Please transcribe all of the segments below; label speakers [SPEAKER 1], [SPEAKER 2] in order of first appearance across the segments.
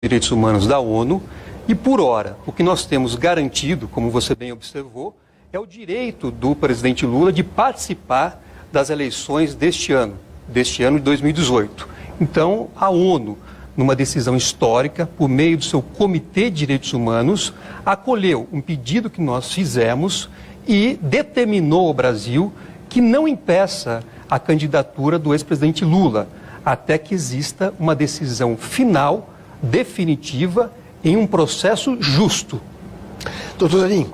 [SPEAKER 1] Direitos Humanos da ONU e, por hora, o que nós temos garantido, como você bem observou, é o direito do presidente Lula de participar das eleições deste ano de 2018. Então, a ONU, numa decisão histórica, por meio do seu Comitê de Direitos Humanos, acolheu um pedido que nós fizemos e determinou ao Brasil que não impeça a candidatura do ex-presidente Lula, até que exista uma decisão final, definitiva, em um processo justo.
[SPEAKER 2] Doutor Zanin,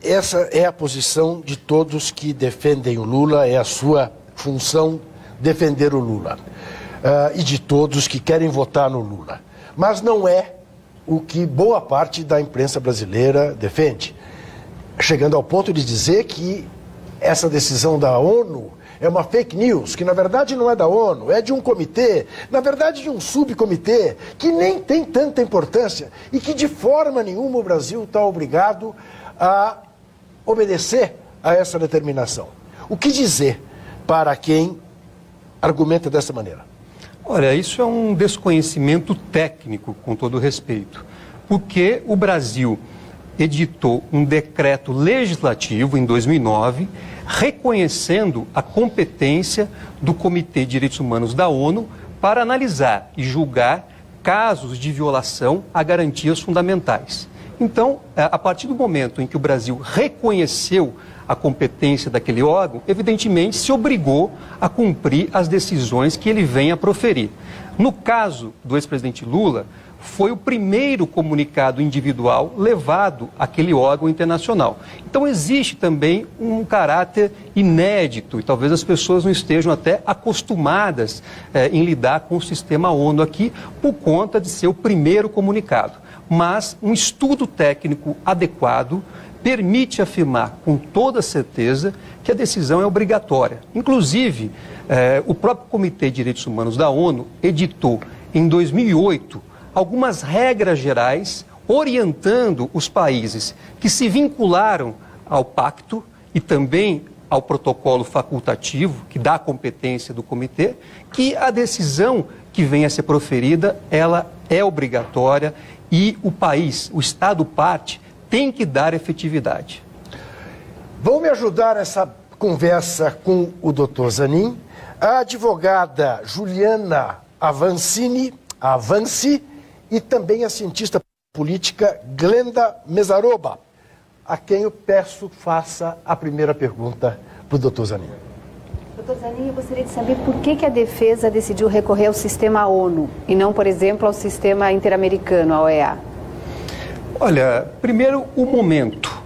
[SPEAKER 2] essa é a posição de todos que defendem o Lula, é a sua função defender o Lula. E de todos que querem votar no Lula. Mas não é o que boa parte da imprensa brasileira defende. Chegando ao ponto de dizer que essa decisão da ONU é uma fake news, que na verdade não é da ONU, é de um comitê, na verdade de um subcomitê, que nem tem tanta importância e que de forma nenhuma o Brasil está obrigado a obedecer a essa determinação. O que dizer para quem argumenta dessa maneira?
[SPEAKER 1] Olha, isso é um desconhecimento técnico, com todo respeito, porque o Brasil editou um decreto legislativo em 2009, reconhecendo a competência do Comitê de Direitos Humanos da ONU para analisar e julgar casos de violação a garantias fundamentais. Então, a partir do momento em que o Brasil reconheceu a competência daquele órgão, evidentemente se obrigou a cumprir as decisões que ele vem a proferir. No caso do ex-presidente Lula, foi o primeiro comunicado individual levado àquele órgão internacional. Então existe também um caráter inédito e talvez as pessoas não estejam até acostumadas em lidar com o sistema ONU aqui por conta de ser o primeiro comunicado. Mas um estudo técnico adequado permite afirmar com toda certeza que a decisão é obrigatória. Inclusive, o próprio Comitê de Direitos Humanos da ONU editou em 2008 algumas regras gerais orientando os países que se vincularam ao pacto e também ao protocolo facultativo, que dá a competência do comitê, que a decisão que venha a ser proferida, ela é obrigatória e o país, o Estado parte, tem que dar efetividade.
[SPEAKER 2] Vão me ajudar essa conversa com o Dr. Zanin, a advogada Juliana Avanci, e também a cientista política Glenda Mesaroba, a quem eu peço faça a primeira pergunta para o Dr. Zanin.
[SPEAKER 3] Dr. Zanin, eu gostaria de saber por que a defesa decidiu recorrer ao sistema ONU e não, por exemplo, ao sistema interamericano, a OEA?
[SPEAKER 1] Olha, primeiro o momento.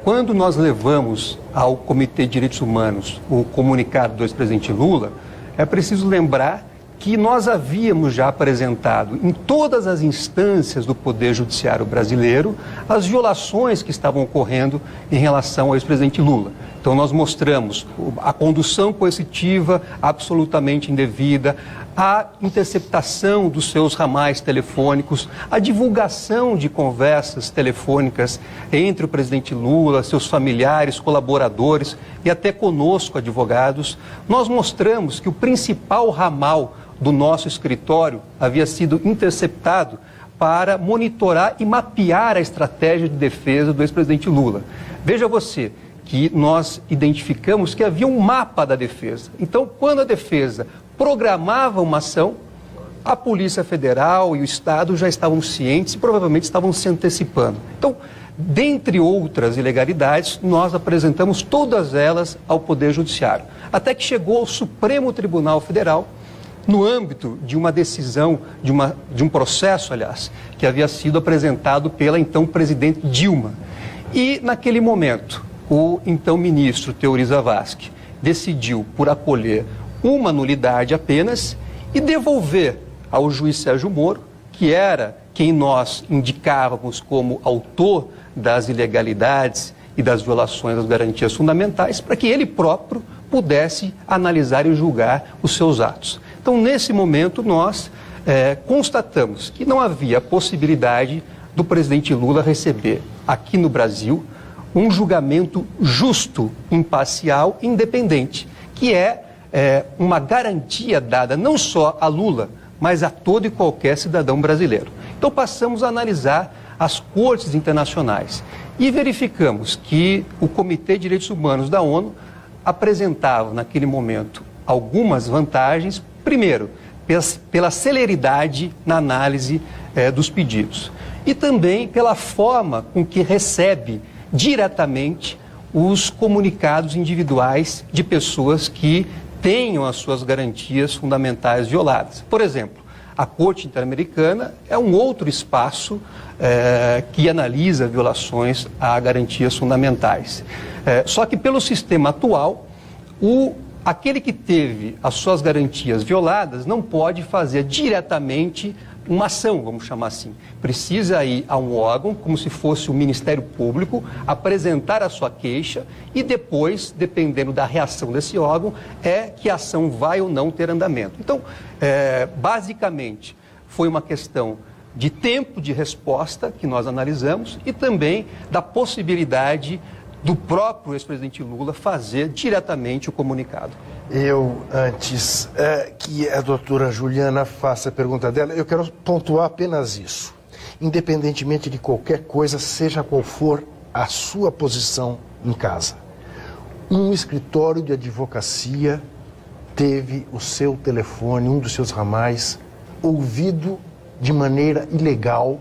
[SPEAKER 1] Quando nós levamos ao Comitê de Direitos Humanos o comunicado do ex-presidente Lula, é preciso lembrar que nós havíamos já apresentado em todas as instâncias do Poder Judiciário brasileiro as violações que estavam ocorrendo em relação ao ex-presidente Lula. Então nós mostramos a condução coercitiva absolutamente indevida, a interceptação dos seus ramais telefônicos, a divulgação de conversas telefônicas entre o presidente Lula, seus familiares, colaboradores e até conosco, advogados. Nós mostramos que o principal ramal do nosso escritório havia sido interceptado para monitorar e mapear a estratégia de defesa do ex-presidente Lula. Veja você que nós identificamos que havia um mapa da defesa. Então, quando a defesa programava uma ação, a Polícia Federal e o Estado já estavam cientes e provavelmente estavam se antecipando. Então, dentre outras ilegalidades, nós apresentamos todas elas ao Poder Judiciário, até que chegou ao Supremo Tribunal Federal, no âmbito de uma decisão, de um processo, aliás, que havia sido apresentado pela então presidente Dilma. E, naquele momento, o então ministro Teori Zavascki decidiu por acolher uma nulidade apenas e devolver ao juiz Sérgio Moro, que era quem nós indicávamos como autor das ilegalidades e das violações das garantias fundamentais, para que ele próprio pudesse analisar e julgar os seus atos. Então, nesse momento, nós constatamos que não havia possibilidade do presidente Lula receber aqui no Brasil um julgamento justo, imparcial e independente, que é uma garantia dada não só a Lula, mas a todo e qualquer cidadão brasileiro. Então passamos a analisar as cortes internacionais e verificamos que o Comitê de Direitos Humanos da ONU apresentava naquele momento algumas vantagens, primeiro, pela celeridade na análise dos pedidos e também pela forma com que recebe diretamente os comunicados individuais de pessoas que tenham as suas garantias fundamentais violadas. Por exemplo, a Corte Interamericana é um outro espaço que analisa violações a garantias fundamentais. Só que pelo sistema atual, aquele que teve as suas garantias violadas não pode fazer diretamente uma ação, vamos chamar assim. Precisa ir a um órgão, como se fosse o Ministério Público, apresentar a sua queixa e depois, dependendo da reação desse órgão, que a ação vai ou não ter andamento. Então, basicamente, foi uma questão de tempo de resposta que nós analisamos e também da possibilidade do próprio ex-presidente Lula fazer diretamente o comunicado.
[SPEAKER 2] Antes que a doutora Juliana faça a pergunta dela, eu quero pontuar apenas isso. Independentemente de qualquer coisa, seja qual for a sua posição em casa, um escritório de advocacia teve o seu telefone, um dos seus ramais, ouvido de maneira ilegal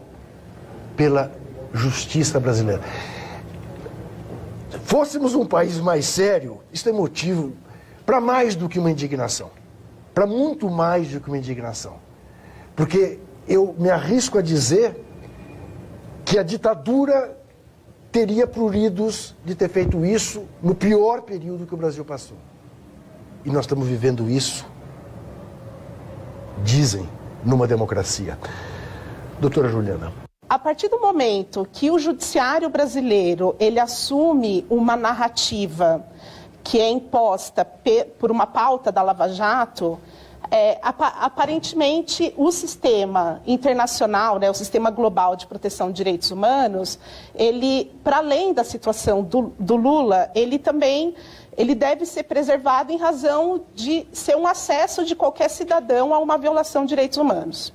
[SPEAKER 2] pela justiça brasileira. Fôssemos um país mais sério, isso é motivo para mais do que uma indignação, para muito mais do que uma indignação. Porque eu me arrisco a dizer que a ditadura teria pruridos de ter feito isso no pior período que o Brasil passou. E nós estamos vivendo isso, dizem, numa democracia. Doutora Juliana.
[SPEAKER 4] A partir do momento que o judiciário brasileiro ele assume uma narrativa que é imposta por uma pauta da Lava Jato, aparentemente o sistema internacional, o sistema global de proteção de direitos humanos, ele, para além da situação do Lula, ele deve ser preservado em razão de ser um acesso de qualquer cidadão a uma violação de direitos humanos.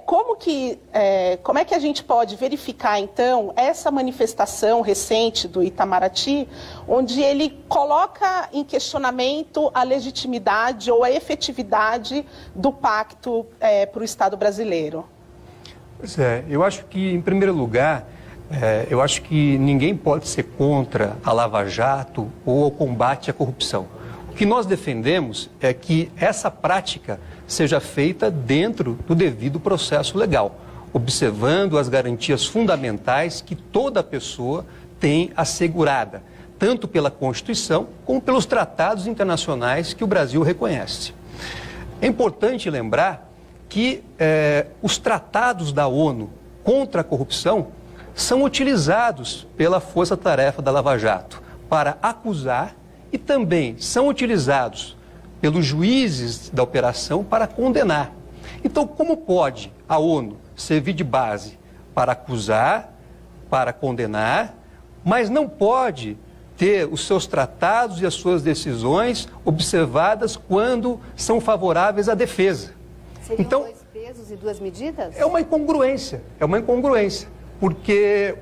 [SPEAKER 4] Como é que a gente pode verificar, então, essa manifestação recente do Itamaraty, onde ele coloca em questionamento a legitimidade ou a efetividade do pacto para o Estado brasileiro?
[SPEAKER 1] Pois eu acho que, em primeiro lugar, eu acho que ninguém pode ser contra a Lava Jato ou o combate à corrupção. O que nós defendemos é que essa prática seja feita dentro do devido processo legal, observando as garantias fundamentais que toda pessoa tem assegurada, tanto pela Constituição como pelos tratados internacionais que o Brasil reconhece. É importante lembrar que os tratados da ONU contra a corrupção são utilizados pela Força-Tarefa da Lava Jato para acusar e também são utilizados pelos juízes da operação para condenar. Então, como pode a ONU servir de base para acusar, para condenar, mas não pode ter os seus tratados e as suas decisões observadas quando são favoráveis à defesa?
[SPEAKER 3] Seriam
[SPEAKER 1] então,
[SPEAKER 3] 2 pesos e 2 medidas?
[SPEAKER 1] É uma incongruência, porque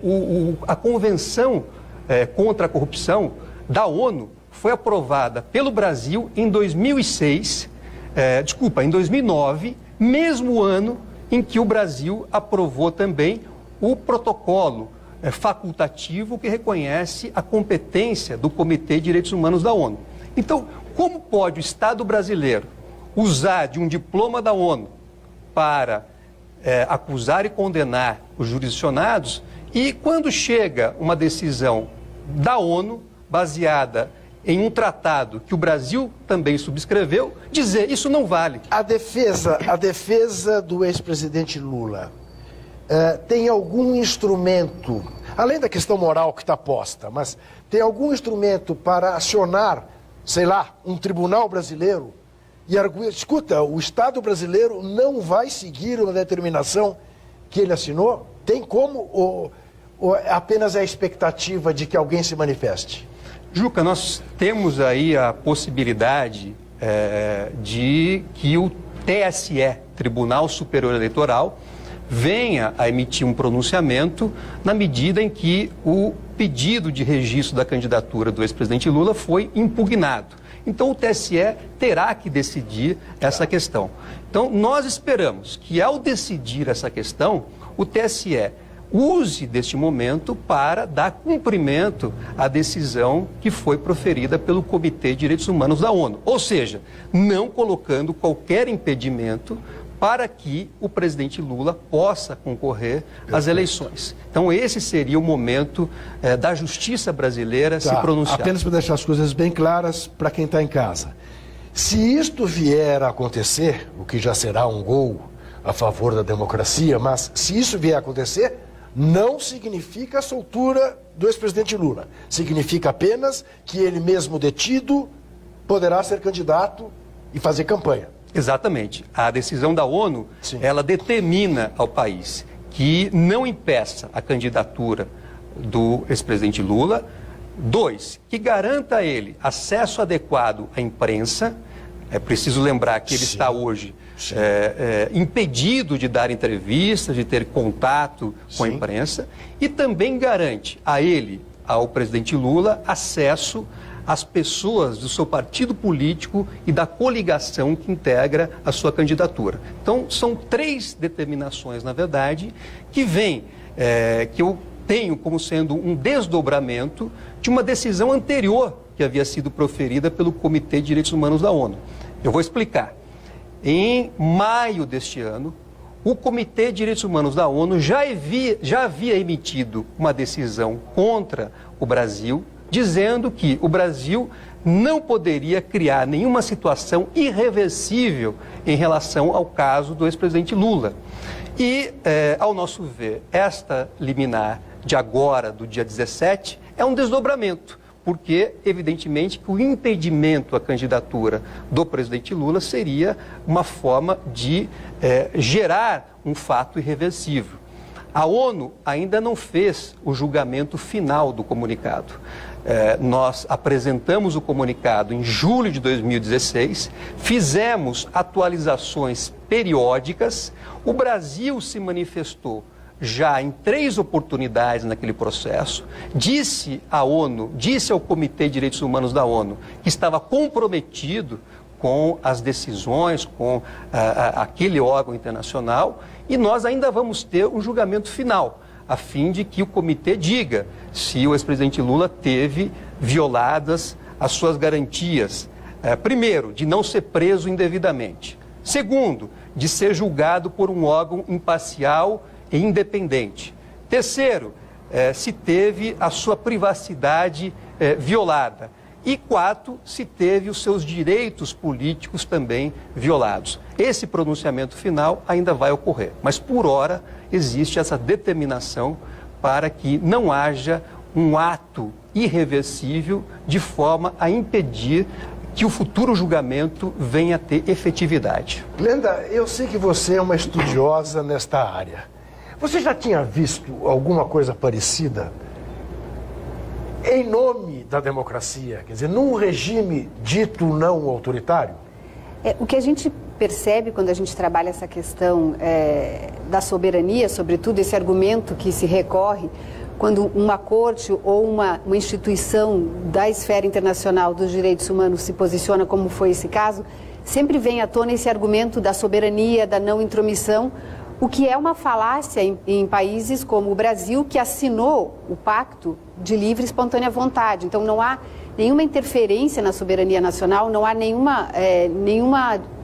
[SPEAKER 1] a Convenção contra a Corrupção da ONU foi aprovada pelo Brasil em 2009, mesmo ano em que o Brasil aprovou também o protocolo facultativo que reconhece a competência do Comitê de Direitos Humanos da ONU. Então, como pode o Estado brasileiro usar de um diploma da ONU para acusar e condenar os jurisdicionados e quando chega uma decisão da ONU baseada em um tratado que o Brasil também subscreveu, dizer isso não vale?
[SPEAKER 2] A defesa do ex-presidente Lula tem algum instrumento, além da questão moral que está posta, mas tem algum instrumento para acionar, sei lá, um tribunal brasileiro e arguir, escuta, o Estado brasileiro não vai seguir uma determinação que ele assinou? Tem como ou apenas é a expectativa de que alguém se manifeste?
[SPEAKER 1] Juca, nós temos aí a possibilidade de que o TSE, Tribunal Superior Eleitoral, venha a emitir um pronunciamento na medida em que o pedido de registro da candidatura do ex-presidente Lula foi impugnado. Então, o TSE terá que decidir essa questão. Então, nós esperamos que, ao decidir essa questão, o TSE use deste momento para dar cumprimento à decisão que foi proferida pelo Comitê de Direitos Humanos da ONU. Ou seja, não colocando qualquer impedimento para que o presidente Lula possa concorrer às eleições. Então, esse seria o momento da justiça brasileira se pronunciar.
[SPEAKER 2] Apenas para deixar as coisas bem claras para quem está em casa. Se isto vier a acontecer, o que já será um gol a favor da democracia, mas se isso vier a acontecer, não significa a soltura do ex-presidente Lula. Significa apenas que ele mesmo detido poderá ser candidato e fazer campanha.
[SPEAKER 1] Exatamente. A decisão da ONU, ela determina ao país que não impeça a candidatura do ex-presidente Lula. 2, que garanta a ele acesso adequado à imprensa. É preciso lembrar que ele está hoje impedido de dar entrevistas, de ter contato com a imprensa. E também garante a ele, ao presidente Lula, acesso às pessoas do seu partido político e da coligação que integra a sua candidatura. Então, são 3 determinações, na verdade, que que eu tenho como sendo um desdobramento de uma decisão anterior que havia sido proferida pelo Comitê de Direitos Humanos da ONU. Eu vou explicar. Em maio deste ano, o Comitê de Direitos Humanos da ONU já havia emitido uma decisão contra o Brasil, dizendo que o Brasil não poderia criar nenhuma situação irreversível em relação ao caso do ex-presidente Lula. E, ao nosso ver, esta liminar de agora, do dia 17, é um desdobramento, porque, evidentemente, que o impedimento à candidatura do presidente Lula seria uma forma de gerar um fato irreversível. A ONU ainda não fez o julgamento final do comunicado. Nós apresentamos o comunicado em julho de 2016, fizemos atualizações periódicas, o Brasil se manifestou já em 3 oportunidades naquele processo, disse à ONU, disse ao Comitê de Direitos Humanos da ONU que estava comprometido com as decisões, com aquele órgão internacional, e nós ainda vamos ter um julgamento final, a fim de que o comitê diga se o ex-presidente Lula teve violadas as suas garantias. Primeiro, de não ser preso indevidamente. Segundo, de ser julgado por um órgão imparcial e independente. Terceiro, se teve a sua privacidade violada. E 4, se teve os seus direitos políticos também violados. Esse pronunciamento final ainda vai ocorrer, mas por hora existe essa determinação para que não haja um ato irreversível de forma a impedir que o futuro julgamento venha a ter efetividade.
[SPEAKER 2] Glenda, eu sei que você é uma estudiosa nesta área. Você já tinha visto alguma coisa parecida em nome da democracia, quer dizer, num regime dito não autoritário?
[SPEAKER 3] O que a gente percebe quando a gente trabalha essa questão da soberania, sobretudo esse argumento que se recorre quando uma corte ou uma instituição da esfera internacional dos direitos humanos se posiciona, como foi esse caso, sempre vem à tona esse argumento da soberania, da não intromissão, o que é uma falácia em países como o Brasil, que assinou o Pacto de Livre e Espontânea Vontade. Então, não há nenhuma interferência na soberania nacional, não há nenhuma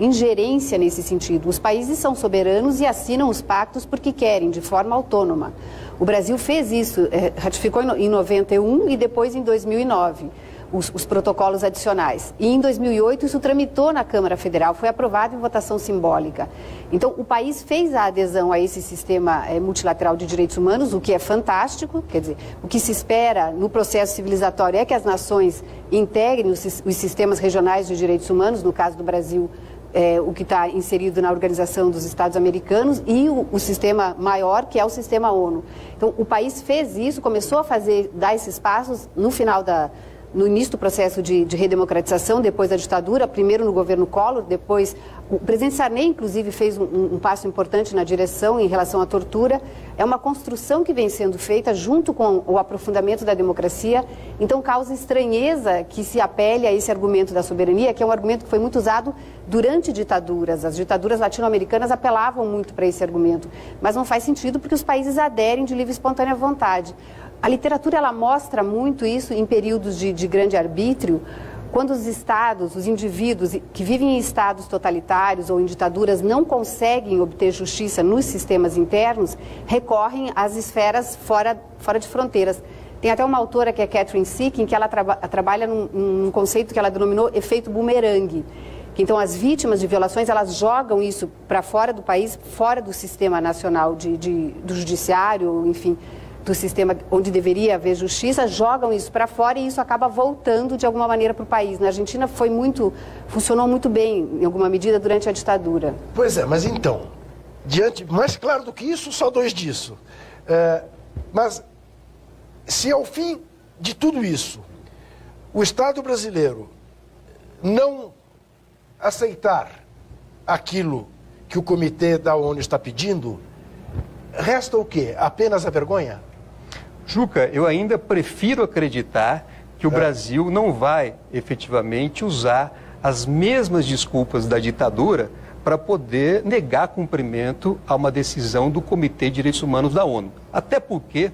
[SPEAKER 3] ingerência nesse sentido. Os países são soberanos e assinam os pactos porque querem, de forma autônoma. O Brasil fez isso, ratificou em 91 e depois em 2009. Os protocolos adicionais. E em 2008 isso tramitou na Câmara Federal, foi aprovado em votação simbólica. Então o país fez a adesão a esse sistema multilateral de direitos humanos, o que é fantástico, quer dizer, o que se espera no processo civilizatório é que as nações integrem os sistemas regionais de direitos humanos, no caso do Brasil, o que está inserido na Organização dos Estados Americanos e o sistema maior, que é o sistema ONU. Então o país fez isso, começou a dar esses passos no final no início do processo de redemocratização, depois da ditadura, primeiro no governo Collor, depois o presidente Sarney, inclusive, fez um passo importante na direção em relação à tortura. É uma construção que vem sendo feita junto com o aprofundamento da democracia, então causa estranheza que se apele a esse argumento da soberania, que é um argumento que foi muito usado durante ditaduras. As ditaduras latino-americanas apelavam muito para esse argumento, mas não faz sentido porque os países aderem de livre e espontânea vontade. A literatura ela mostra muito isso em períodos de grande arbítrio, quando os estados, os indivíduos que vivem em estados totalitários ou em ditaduras não conseguem obter justiça nos sistemas internos, recorrem às esferas fora de fronteiras. Tem até uma autora que é Catherine Seeking, que ela trabalha num conceito que ela denominou efeito bumerangue. Então, as vítimas de violações, elas jogam isso para fora do país, fora do sistema nacional do judiciário, enfim, do sistema onde deveria haver justiça, jogam isso para fora e isso acaba voltando de alguma maneira para o país. Na Argentina funcionou muito bem, em alguma medida, durante a ditadura.
[SPEAKER 2] Pois é, mas então, mais claro do que isso, só 2 disso. Mas, se ao fim de tudo isso, o Estado brasileiro não aceitar aquilo que o Comitê da ONU está pedindo, resta o quê? Apenas a vergonha?
[SPEAKER 1] Juca, eu ainda prefiro acreditar que o Brasil não vai efetivamente usar as mesmas desculpas da ditadura para poder negar cumprimento a uma decisão do Comitê de Direitos Humanos da ONU. Até porque,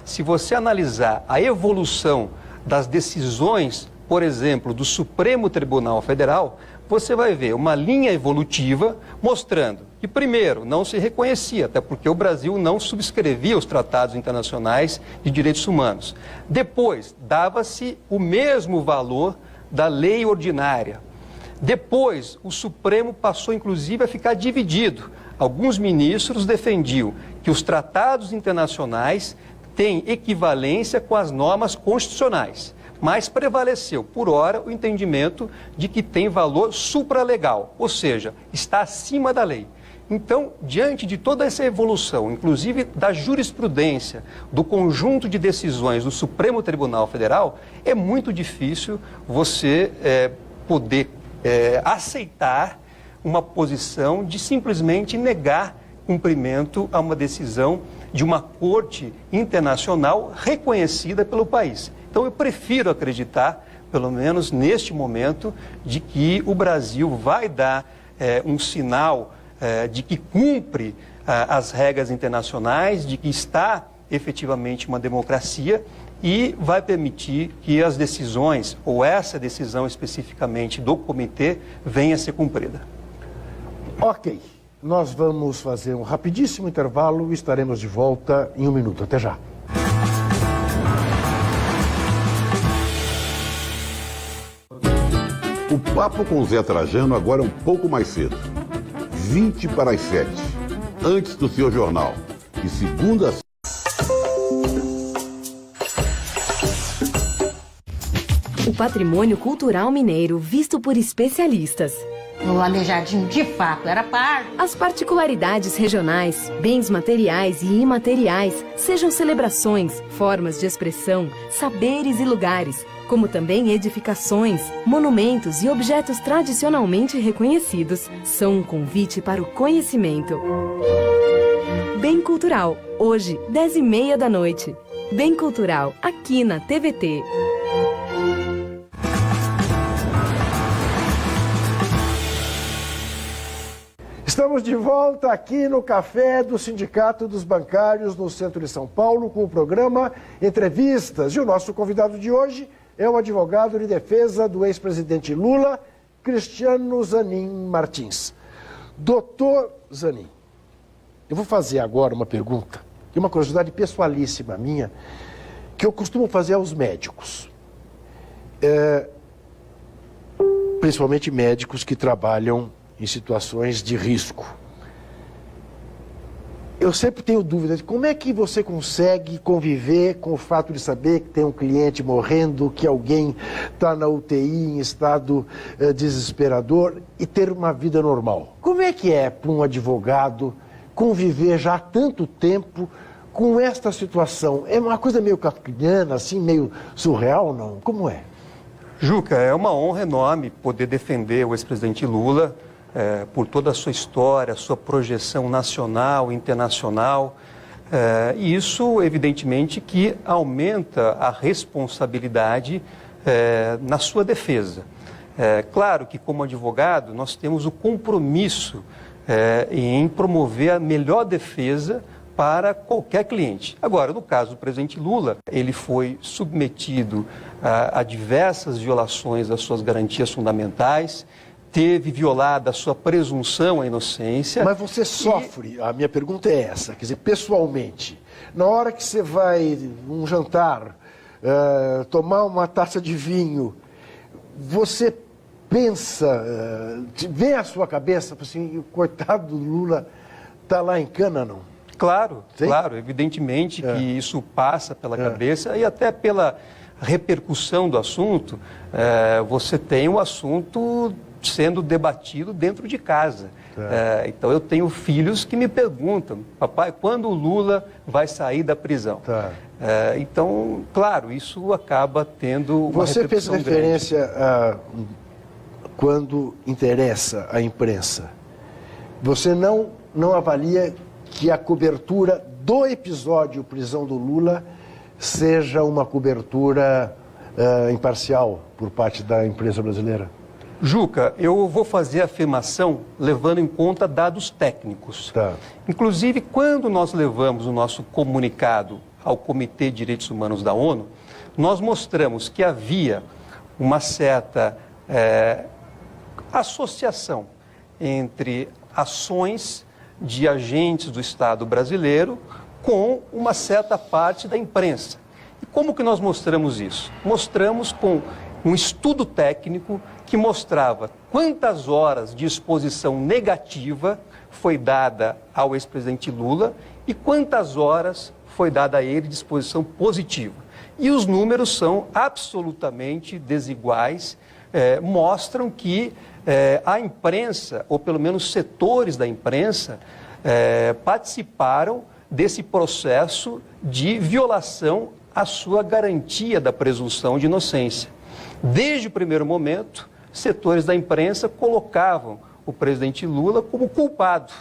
[SPEAKER 1] se você analisar a evolução das decisões, por exemplo, do Supremo Tribunal Federal, você vai ver uma linha evolutiva mostrando que, primeiro, não se reconhecia, até porque o Brasil não subscrevia os tratados internacionais de direitos humanos. Depois, dava-se o mesmo valor da lei ordinária. Depois, o Supremo passou, inclusive, a ficar dividido. Alguns ministros defendiam que os tratados internacionais têm equivalência com as normas constitucionais. Mas prevaleceu, por hora, o entendimento de que tem valor supralegal, ou seja, está acima da lei. Então, diante de toda essa evolução, inclusive da jurisprudência, do conjunto de decisões do Supremo Tribunal Federal, é muito difícil você poder aceitar uma posição de simplesmente negar cumprimento a uma decisão de uma corte internacional reconhecida pelo país. Então, eu prefiro acreditar, pelo menos neste momento, de que o Brasil vai dar um sinal de que cumpre as regras internacionais, de que está efetivamente uma democracia e vai permitir que as decisões, ou essa decisão especificamente do comitê, venha a ser cumprida.
[SPEAKER 2] Ok, nós vamos fazer um rapidíssimo intervalo e estaremos de volta em 1 minuto. Até já.
[SPEAKER 5] O Papo com Zé Trajano agora é um pouco mais cedo. 20 para as 7, antes do seu jornal. De segunda a...
[SPEAKER 6] O patrimônio cultural mineiro visto por especialistas.
[SPEAKER 7] O Aleijadinho, de fato, era pardo.
[SPEAKER 6] As particularidades regionais, bens materiais e imateriais, sejam celebrações, formas de expressão, saberes e lugares, como também edificações, monumentos e objetos tradicionalmente reconhecidos, são um convite para o conhecimento. Bem Cultural, hoje, 10h30 da noite. Bem Cultural, aqui na TVT.
[SPEAKER 2] Estamos de volta aqui no Café do Sindicato dos Bancários, no centro de São Paulo, com o programa Entrevistas. E o nosso convidado de hoje é o advogado de defesa do ex-presidente Lula, Cristiano Zanin Martins. Doutor Zanin, eu vou fazer agora uma pergunta, que é uma curiosidade pessoalíssima minha, que eu costumo fazer aos médicos. Principalmente médicos que trabalham em situações de risco. Eu sempre tenho dúvida de como é que você consegue conviver com o fato de saber que tem um cliente morrendo, que alguém está na UTI em estado desesperador e ter uma vida normal. Como é que é para um advogado conviver já há tanto tempo com esta situação? É uma coisa meio kafkiana, assim, meio surreal, não? Como é?
[SPEAKER 1] Juca, é uma honra enorme poder defender o ex-presidente Lula por toda a sua história, sua projeção nacional, internacional. E isso, evidentemente, que aumenta a responsabilidade na sua defesa. Claro que, como advogado, nós temos o compromisso em promover a melhor defesa para qualquer cliente. Agora, no caso do presidente Lula, ele foi submetido a diversas violações das suas garantias fundamentais, teve violada a sua presunção à inocência.
[SPEAKER 2] Mas você sofre, a minha pergunta é essa, quer dizer, pessoalmente, na hora que você vai num jantar, tomar uma taça de vinho, você pensa, vem à sua cabeça, assim, o coitado do Lula está lá em cana, não?
[SPEAKER 1] Claro,
[SPEAKER 2] Sim?
[SPEAKER 1] claro, evidentemente que isso passa pela cabeça e até pela repercussão do assunto, você tem o assunto sendo debatido dentro de casa. Então eu tenho filhos que me perguntam, papai, quando o Lula vai sair da prisão? Então, claro, isso acaba tendo uma
[SPEAKER 2] Você fez
[SPEAKER 1] repercussão
[SPEAKER 2] referência a quando interessa à imprensa. Você não avalia que a cobertura do episódio prisão do Lula seja uma cobertura imparcial por parte da imprensa brasileira?
[SPEAKER 1] Juca, eu vou fazer a afirmação levando em conta dados técnicos. Inclusive, quando nós levamos o nosso comunicado ao Comitê de Direitos Humanos da ONU, nós mostramos que havia uma certa associação entre ações de agentes do Estado brasileiro com uma certa parte da imprensa. E como que nós mostramos isso? Mostramos com um estudo técnico que mostrava quantas horas de exposição negativa foi dada ao ex-presidente Lula e quantas horas foi dada a ele de exposição positiva. E os números são absolutamente desiguais, mostram que a imprensa, ou pelo menos setores da imprensa, participaram desse processo de violação à sua garantia da presunção de inocência. Desde o primeiro momento, setores da imprensa colocavam o presidente Lula como culpado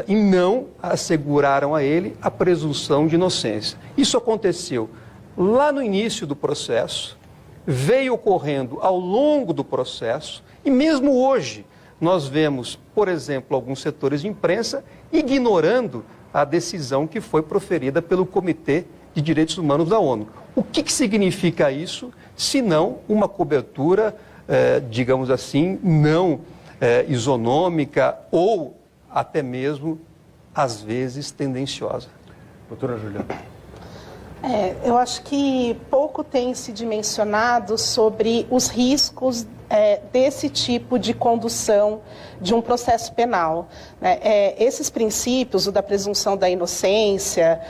[SPEAKER 1] e não asseguraram a ele a presunção de inocência. Isso aconteceu lá no início do processo, veio ocorrendo ao longo do processo e mesmo hoje nós vemos, por exemplo, alguns setores de imprensa ignorando a decisão que foi proferida pelo Comitê de Direitos Humanos da ONU. O que significa isso, se não uma cobertura, digamos assim, não isonômica ou até mesmo, às vezes, tendenciosa?
[SPEAKER 2] Doutora Juliana.
[SPEAKER 4] Eu acho que pouco tem se dimensionado sobre os riscos desse tipo de condução de um processo penal. Esses princípios, o da presunção da inocência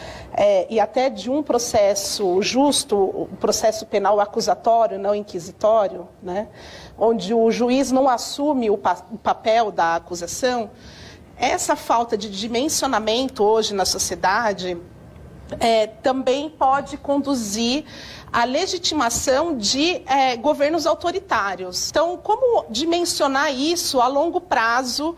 [SPEAKER 4] e até de um processo justo, o processo penal acusatório, não inquisitório, né, onde o juiz não assume o papel da acusação, essa falta de dimensionamento hoje na sociedade também pode conduzir à legitimação de governos autoritários. Então, como dimensionar isso a longo prazo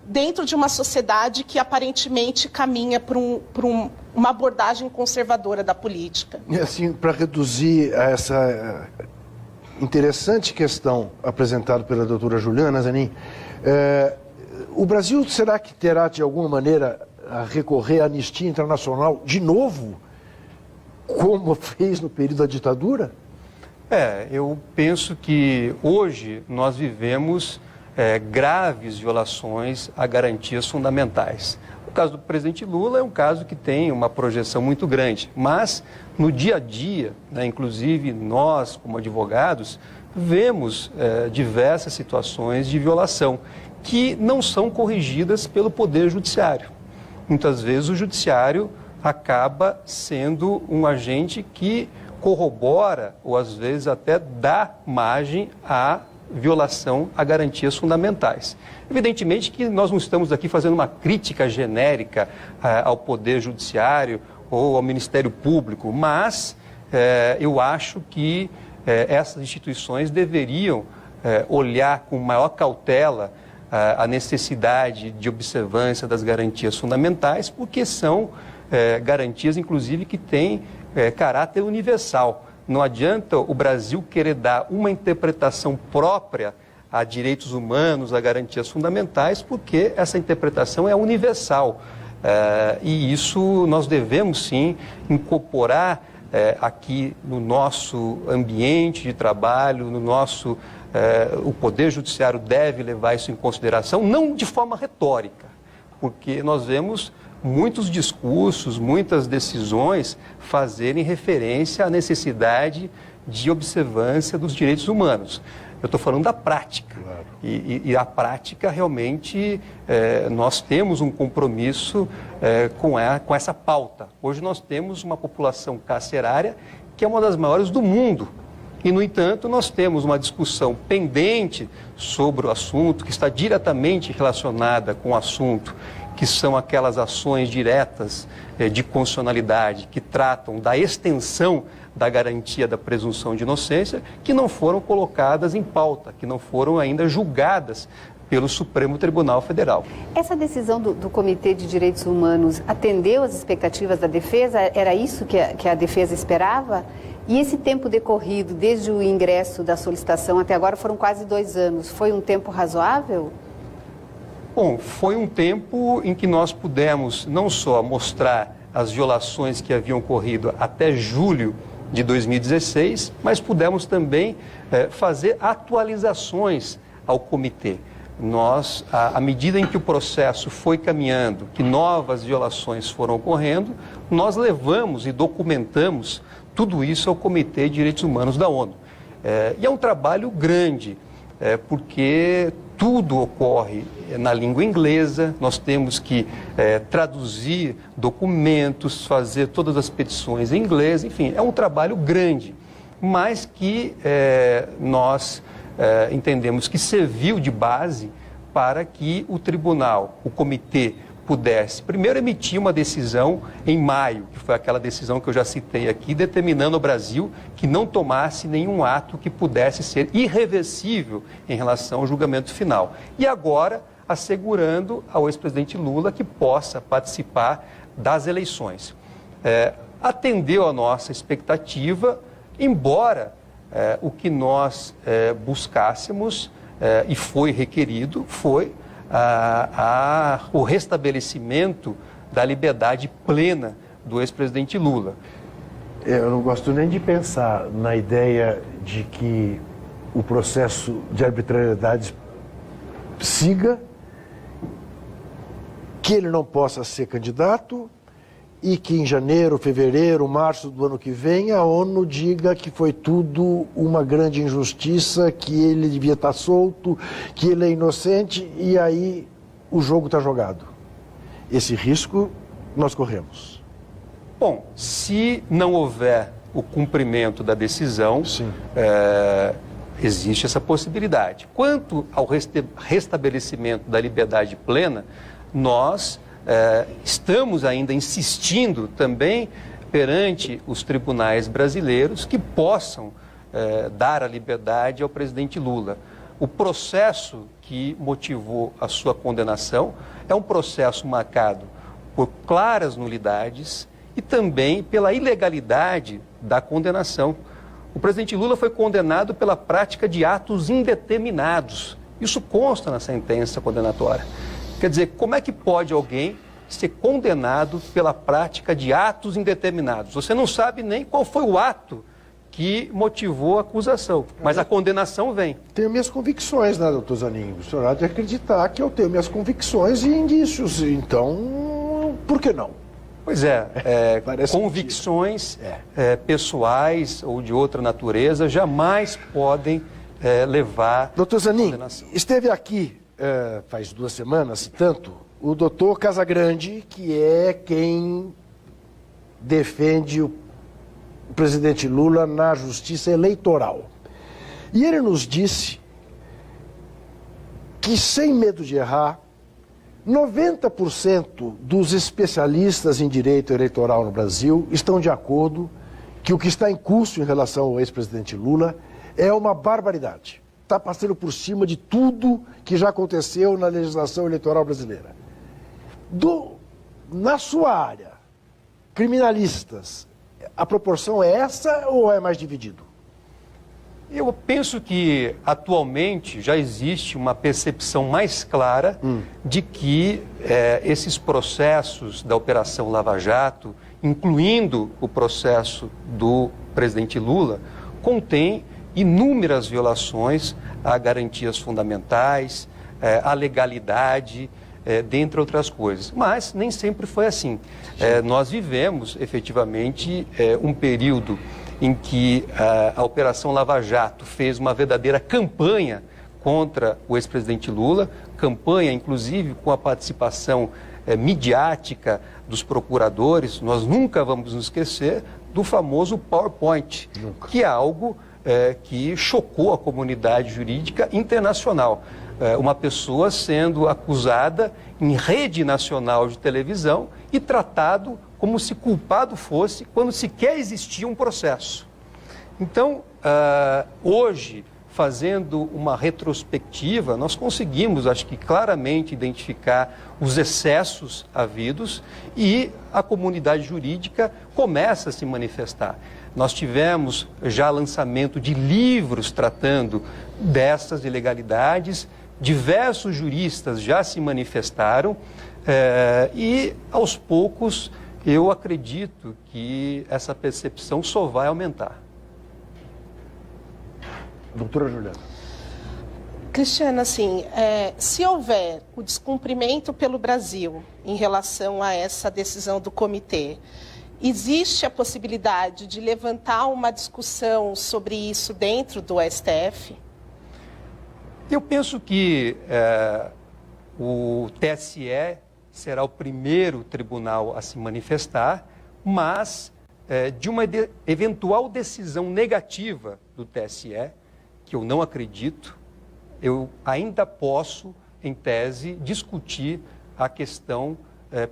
[SPEAKER 4] dentro de uma sociedade que aparentemente caminha para uma abordagem conservadora da política?
[SPEAKER 2] E assim, para reduzir a essa interessante questão apresentada pela doutora Juliana Zanin, o Brasil será que terá de alguma maneira a recorrer à anistia internacional de novo, como fez no período da ditadura?
[SPEAKER 1] Eu penso que hoje nós vivemos graves violações a garantias fundamentais. O caso do presidente Lula é um caso que tem uma projeção muito grande, mas no dia a dia, inclusive nós, como advogados, vemos diversas situações de violação que não são corrigidas pelo Poder Judiciário. Muitas vezes o Judiciário acaba sendo um agente que corrobora ou às vezes até dá margem à violação a garantias fundamentais. Evidentemente que nós não estamos aqui fazendo uma crítica genérica ao Poder Judiciário ou ao Ministério Público, mas eu acho que essas instituições deveriam olhar com maior cautela a necessidade de observância das garantias fundamentais, porque são garantias, inclusive, que têm caráter universal. Não adianta o Brasil querer dar uma interpretação própria a direitos humanos, a garantias fundamentais, porque essa interpretação é universal. E isso nós devemos, sim, incorporar aqui no nosso ambiente de trabalho, no nosso... o Poder Judiciário deve levar isso em consideração, não de forma retórica, porque nós vemos muitos discursos, muitas decisões fazerem referência à necessidade de observância dos direitos humanos. Eu estou falando da prática. Claro. E a prática, realmente, nós temos um compromisso com essa pauta. Hoje nós temos uma população carcerária que é uma das maiores do mundo. E, no entanto, nós temos uma discussão pendente sobre o assunto, que está diretamente relacionada com o assunto, que são aquelas ações diretas de constitucionalidade que tratam da extensão da garantia da presunção de inocência, que não foram colocadas em pauta, que não foram ainda julgadas pelo Supremo Tribunal Federal.
[SPEAKER 3] Essa decisão do Comitê de Direitos Humanos atendeu às expectativas da defesa? Era isso que a defesa esperava? E esse tempo decorrido, desde o ingresso da solicitação até agora, foram quase 2 anos. Foi um tempo razoável?
[SPEAKER 1] Bom, foi um tempo em que nós pudemos não só mostrar as violações que haviam ocorrido até julho de 2016, mas pudemos também fazer atualizações ao comitê. Nós, à medida em que o processo foi caminhando, que novas violações foram ocorrendo, nós levamos e documentamos tudo isso ao Comitê de Direitos Humanos da ONU. E é um trabalho grande, porque tudo ocorre na língua inglesa, nós temos que traduzir documentos, fazer todas as petições em inglês, enfim, é um trabalho grande, mas que nós entendemos que serviu de base para que o tribunal, o comitê, pudesse primeiro emitir uma decisão em maio, que foi aquela decisão que eu já citei aqui, determinando ao Brasil que não tomasse nenhum ato que pudesse ser irreversível em relação ao julgamento final. E agora, assegurando ao ex-presidente Lula que possa participar das eleições. Atendeu a nossa expectativa, embora o que nós buscássemos e foi requerido foi o restabelecimento da liberdade plena do ex-presidente Lula.
[SPEAKER 2] Eu não gosto nem de pensar na ideia de que o processo de arbitrariedade siga, que ele não possa ser candidato e que em janeiro, fevereiro, março do ano que vem a ONU diga que foi tudo uma grande injustiça, que ele devia estar solto, que ele é inocente e aí o jogo está jogado. Esse risco nós corremos.
[SPEAKER 1] Bom, se não houver o cumprimento da decisão, existe essa possibilidade. Quanto ao restabelecimento da liberdade plena, nós estamos ainda insistindo também perante os tribunais brasileiros que possam dar a liberdade ao presidente Lula. O processo que motivou a sua condenação é um processo marcado por claras nulidades e também pela ilegalidade da condenação. O presidente Lula foi condenado pela prática de atos indeterminados. Isso consta na sentença condenatória. Quer dizer, como é que pode alguém ser condenado pela prática de atos indeterminados? Você não sabe nem qual foi o ato que motivou a acusação, mas a condenação vem.
[SPEAKER 2] Tenho minhas convicções, né, doutor Zanin? O senhor há de acreditar que eu tenho minhas convicções e indícios, então, por que não?
[SPEAKER 1] Pois convicções pessoais ou de outra natureza jamais podem levar
[SPEAKER 2] doutor Zanin,
[SPEAKER 1] à condenação.
[SPEAKER 2] Esteve aqui faz 2 semanas, tanto, o doutor Casagrande, que é quem defende o presidente Lula na justiça eleitoral. E ele nos disse que, sem medo de errar, 90% dos especialistas em direito eleitoral no Brasil estão de acordo que o que está em curso em relação ao ex-presidente Lula é uma barbaridade. Está passando por cima de tudo que já aconteceu na legislação eleitoral brasileira. Na sua área, criminalistas, a proporção é essa ou é mais dividido?
[SPEAKER 1] Eu penso que atualmente já existe uma percepção mais clara de que esses processos da Operação Lava Jato, incluindo o processo do presidente Lula, contém inúmeras violações a garantias fundamentais, à legalidade, dentre outras coisas. Mas nem sempre foi assim. Nós vivemos, efetivamente, um período em que a Operação Lava Jato fez uma verdadeira campanha contra o ex-presidente Lula, campanha, inclusive, com a participação midiática dos procuradores. Nós nunca vamos nos esquecer do famoso PowerPoint, que é algo que chocou a comunidade jurídica internacional. Uma pessoa sendo acusada em rede nacional de televisão e tratado como se culpado fosse quando sequer existia um processo. Então, hoje, fazendo uma retrospectiva, nós conseguimos, acho que claramente, identificar os excessos havidos e a comunidade jurídica começa a se manifestar. Nós tivemos já lançamento de livros tratando dessas ilegalidades, diversos juristas já se manifestaram e, aos poucos, eu acredito que essa percepção só vai aumentar.
[SPEAKER 2] Doutora Juliana.
[SPEAKER 4] Cristiano, assim, se houver o descumprimento pelo Brasil em relação a essa decisão do comitê, existe a possibilidade de levantar uma discussão sobre isso dentro do STF?
[SPEAKER 1] Eu penso que o TSE será o primeiro tribunal a se manifestar, mas de uma eventual decisão negativa do TSE, que eu não acredito, eu ainda posso, em tese, discutir a questão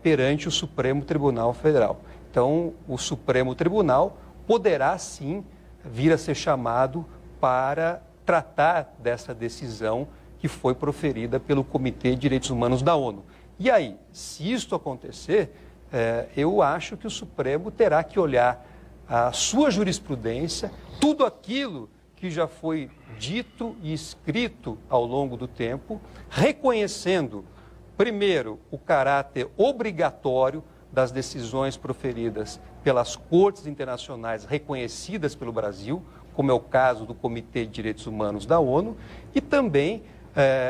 [SPEAKER 1] perante o Supremo Tribunal Federal. Então, o Supremo Tribunal poderá, sim, vir a ser chamado para tratar dessa decisão que foi proferida pelo Comitê de Direitos Humanos da ONU. E aí, se isto acontecer, eu acho que o Supremo terá que olhar a sua jurisprudência, tudo aquilo que já foi dito e escrito ao longo do tempo, reconhecendo, primeiro, o caráter obrigatório das decisões proferidas pelas cortes internacionais reconhecidas pelo Brasil, como é o caso do Comitê de Direitos Humanos da ONU, e também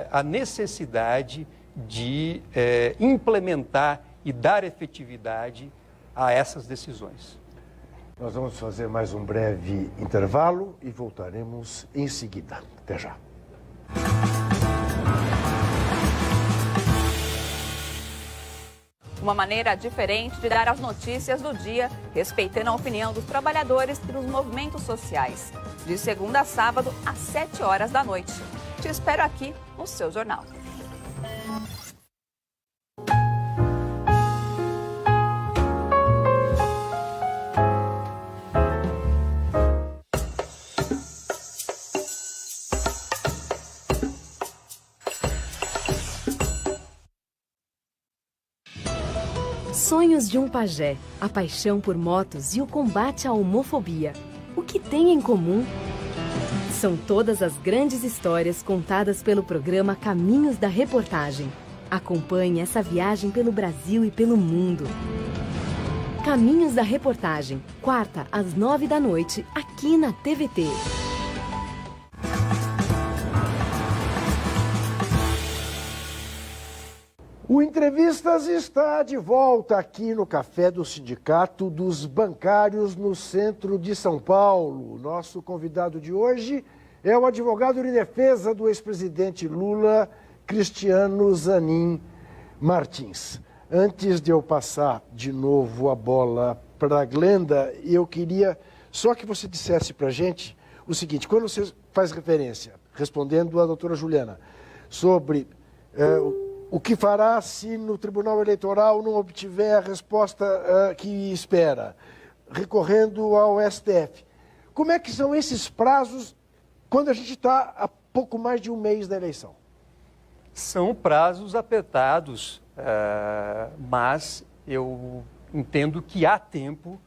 [SPEAKER 1] a necessidade de implementar e dar efetividade a essas decisões.
[SPEAKER 2] Nós vamos fazer mais um breve intervalo e voltaremos em seguida. Até já.
[SPEAKER 8] Uma maneira diferente de dar as notícias do dia, respeitando a opinião dos trabalhadores e dos movimentos sociais. De segunda a sábado, às 7 horas da noite. Te espero aqui no seu jornal.
[SPEAKER 6] Sonhos de um pajé, a paixão por motos e o combate à homofobia. O que têm em comum? São todas as grandes histórias contadas pelo programa Caminhos da Reportagem. Acompanhe essa viagem pelo Brasil e pelo mundo. Caminhos da Reportagem, quarta às 9 da noite, aqui na TVT.
[SPEAKER 2] O Entrevistas está de volta aqui no Café do Sindicato dos Bancários, no centro de São Paulo. Nosso convidado de hoje é o advogado de defesa do ex-presidente Lula, Cristiano Zanin Martins. Antes de eu passar de novo a bola para a Glenda, eu queria só que você dissesse para a gente o seguinte: quando você faz referência, respondendo à doutora Juliana, sobre o que fará se no Tribunal Eleitoral não obtiver a resposta que espera? recorrendo ao STF. Como é que são esses prazos quando a gente está a pouco mais de um mês da eleição?
[SPEAKER 1] São prazos apertados, mas eu entendo que há tempo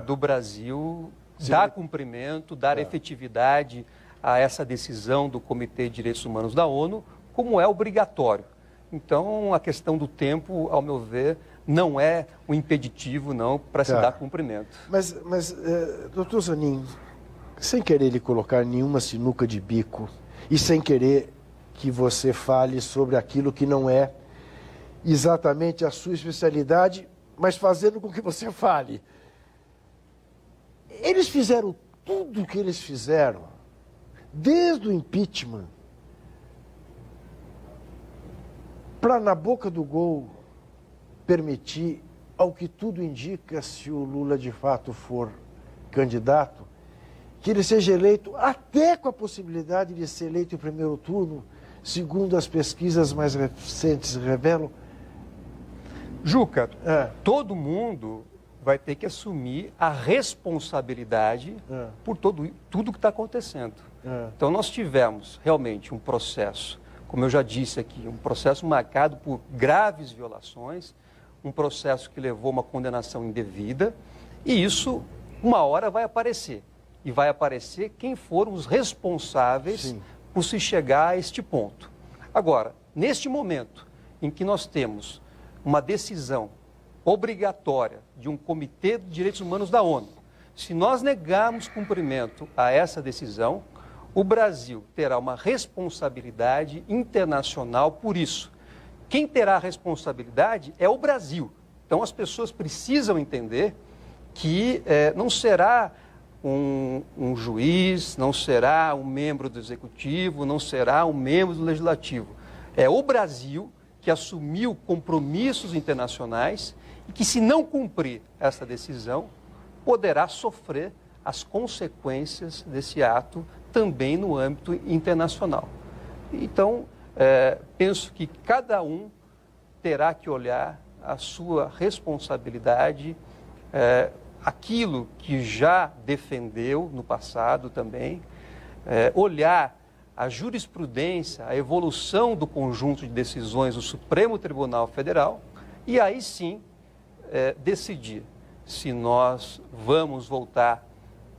[SPEAKER 1] do Brasil dar cumprimento, dar efetividade a essa decisão do Comitê de Direitos Humanos da ONU, como é obrigatório. Então, a questão do tempo, ao meu ver, não é um impeditivo, não, para se dar cumprimento.
[SPEAKER 2] Mas doutor Zanin, sem querer lhe colocar nenhuma sinuca de bico e sem querer que você fale sobre aquilo que não é exatamente a sua especialidade, mas fazendo com que você fale. Eles fizeram tudo o que eles fizeram, desde o impeachment, para, na boca do gol, permitir, ao que tudo indica, se o Lula de fato for candidato, que ele seja eleito, até com a possibilidade de ser eleito em primeiro turno, segundo as pesquisas mais recentes revelam.
[SPEAKER 1] Juca, todo mundo vai ter que assumir a responsabilidade por tudo que está acontecendo. Então, nós tivemos realmente um processo, como eu já disse aqui, um processo marcado por graves violações, um processo que levou a uma condenação indevida, e isso, uma hora, vai aparecer. E vai aparecer quem foram os responsáveis por se chegar a este ponto. Agora, neste momento em que nós temos uma decisão obrigatória de um Comitê de Direitos Humanos da ONU, se nós negarmos cumprimento a essa decisão, o Brasil terá uma responsabilidade internacional por isso. Quem terá a responsabilidade é o Brasil. Então, as pessoas precisam entender que não será um juiz, não será um membro do Executivo, não será um membro do Legislativo. É o Brasil que assumiu compromissos internacionais e que, se não cumprir essa decisão, poderá sofrer as consequências desse ato também no âmbito internacional. Então, penso que cada um terá que olhar a sua responsabilidade, aquilo que já defendeu no passado também, olhar a jurisprudência, a evolução do conjunto de decisões do Supremo Tribunal Federal e aí sim decidir se nós vamos voltar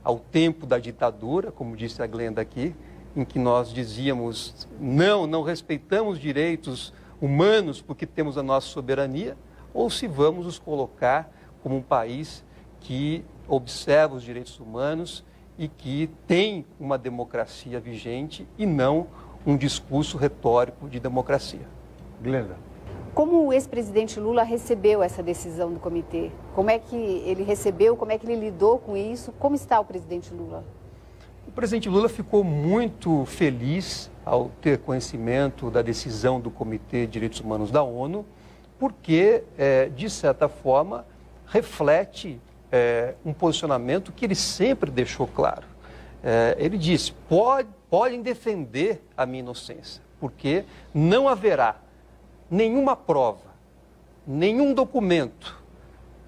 [SPEAKER 1] ao tempo da ditadura, como disse a Glenda aqui, em que nós dizíamos não respeitamos direitos humanos porque temos a nossa soberania, ou se vamos nos colocar como um país que observa os direitos humanos e que tem uma democracia vigente e não um discurso retórico de democracia.
[SPEAKER 2] Glenda.
[SPEAKER 3] Como o ex-presidente Lula recebeu essa decisão do comitê? Como é que ele recebeu, como é que ele lidou com isso? Como está o presidente Lula?
[SPEAKER 1] O presidente Lula ficou muito feliz ao ter conhecimento da decisão do Comitê de Direitos Humanos da ONU, porque, de certa forma, reflete um posicionamento que ele sempre deixou claro. Ele disse, podem defender a minha inocência, porque não haverá nenhuma prova, nenhum documento,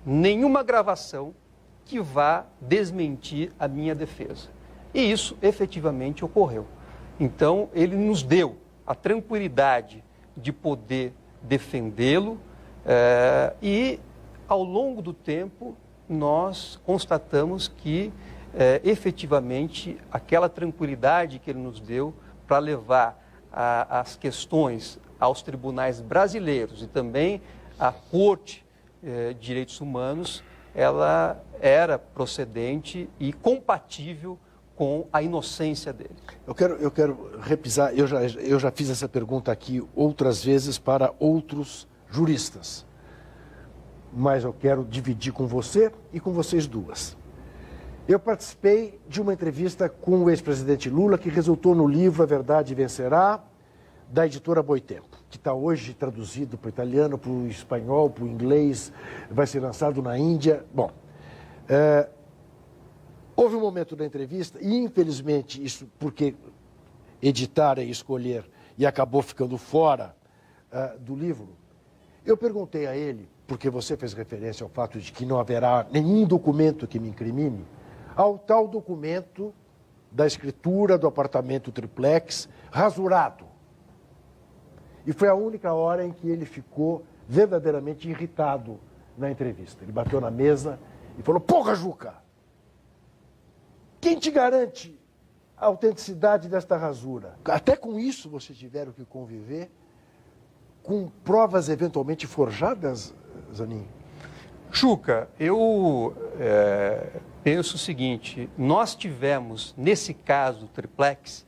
[SPEAKER 1] nenhuma gravação que vá desmentir a minha defesa. E isso efetivamente ocorreu. Então, ele nos deu a tranquilidade de poder defendê-lo e, ao longo do tempo, nós constatamos que, efetivamente, aquela tranquilidade que ele nos deu para levar as questões aos tribunais brasileiros e também à Corte de Direitos Humanos, ela era procedente e compatível com a inocência dele.
[SPEAKER 2] Eu quero repisar, eu já fiz essa pergunta aqui outras vezes para outros juristas, mas eu quero dividir com você e com vocês duas. Eu participei de uma entrevista com o ex-presidente Lula, que resultou no livro A Verdade Vencerá, da editora Boitempo, que está hoje traduzido para o italiano, para o espanhol, para o inglês, vai ser lançado na Índia. Bom, houve um momento da entrevista, e infelizmente isso porque editar é escolher, e acabou ficando fora do livro, eu perguntei a ele, porque você fez referência ao fato de que não haverá nenhum documento que me incrimine, ao tal documento da escritura do apartamento triplex rasurado. E foi a única hora em que ele ficou verdadeiramente irritado na entrevista. Ele bateu na mesa e falou: porra, Juca, quem te garante a autenticidade desta rasura? Até com isso vocês tiveram que conviver com provas eventualmente forjadas, Zanin?
[SPEAKER 1] Juca, eu penso o seguinte: nós tivemos, nesse caso, triplex,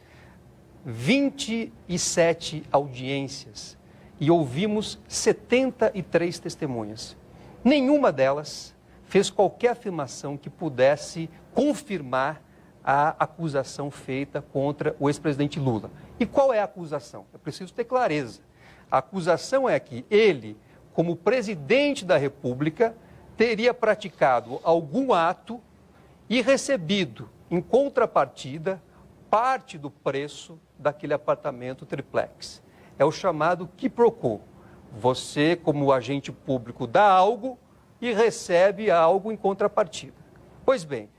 [SPEAKER 1] 27 audiências e ouvimos 73 testemunhas. Nenhuma delas fez qualquer afirmação que pudesse confirmar a acusação feita contra o ex-presidente Lula. E qual é a acusação? É preciso ter clareza. A acusação é que ele, como presidente da República, teria praticado algum ato e recebido, em contrapartida, parte do preço daquele apartamento triplex. É o chamado quiproquo. Você, como agente público, dá algo e recebe algo em contrapartida. Pois bem,